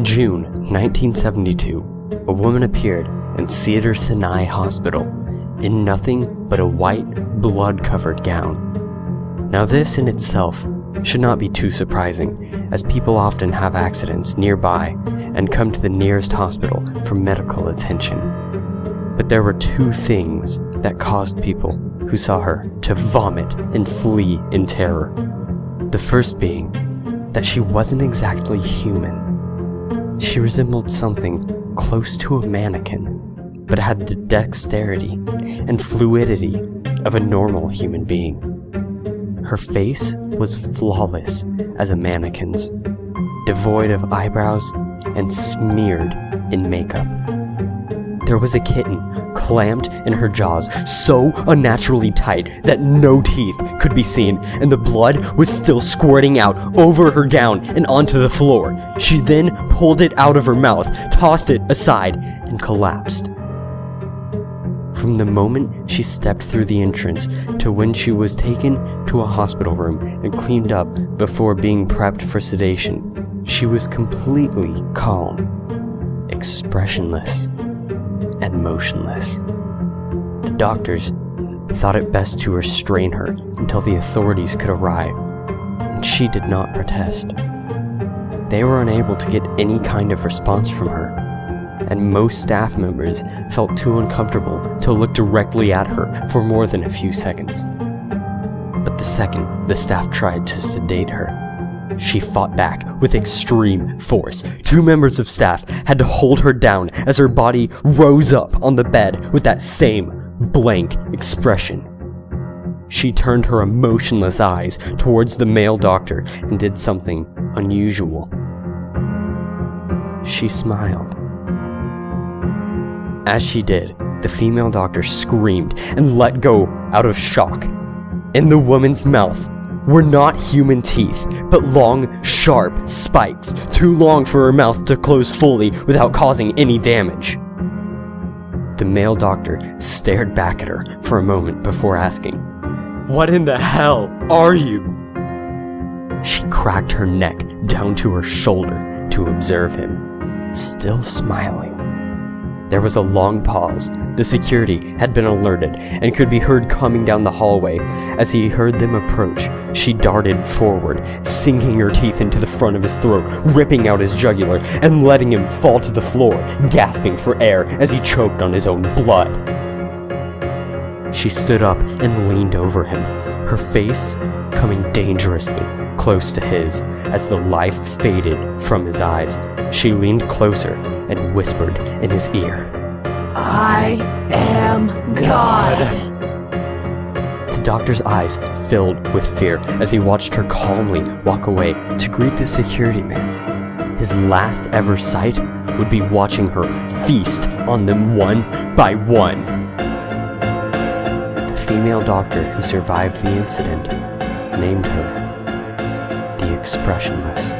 June 1972, a woman appeared in Cedars-Sinai Hospital in nothing but a white, blood-covered gown. Now this in itself should not be too surprising, as people often have accidents nearby and come to the nearest hospital for medical attention. But there were two things that caused people who saw her to vomit and flee in terror. The first being that she wasn't exactly human. She resembled something close to a mannequin, but had the dexterity and fluidity of a normal human being. Her face was flawless as a mannequin's, devoid of eyebrows and smeared in makeup. There was a kitten clamped in her jaws so unnaturally tight that no teeth could be seen, and the blood was still squirting out over her gown and onto the floor. She then pulled it out of her mouth, tossed it aside, and collapsed. From the moment she stepped through the entrance to when she was taken to a hospital room and cleaned up before being prepped for sedation, she was completely calm, expressionless, and motionless. The doctors thought it best to restrain her until the authorities could arrive, and she did not protest. They were unable to get any kind of response from her, and most staff members felt too uncomfortable to look directly at her for more than a few seconds. But the second the staff tried to sedate her, she fought back with extreme force. Two members of staff had to hold her down as her body rose up on the bed with that same blank expression. She turned her emotionless eyes towards the male doctor and did something unusual. She smiled. As she did, the female doctor screamed and let go out of shock. In the woman's mouth were not human teeth, but long, sharp spikes, too long for her mouth to close fully without causing any damage. The male doctor stared back at her for a moment before asking, "What in the hell are you?" She cracked her neck down to her shoulder to observe him, still smiling. There was a long pause. The security had been alerted and could be heard coming down the hallway. As he heard them approach, she darted forward, sinking her teeth into the front of his throat, ripping out his jugular, and letting him fall to the floor, gasping for air as he choked on his own blood. She stood up and leaned over him, her face coming dangerously close to his as the life faded from his eyes. She leaned closer and whispered in his ear, "I am God." The doctor's eyes filled with fear as he watched her calmly walk away to greet the security man. His last ever sight would be watching her feast on them one by one. The female doctor who survived the incident named her the Expressionless.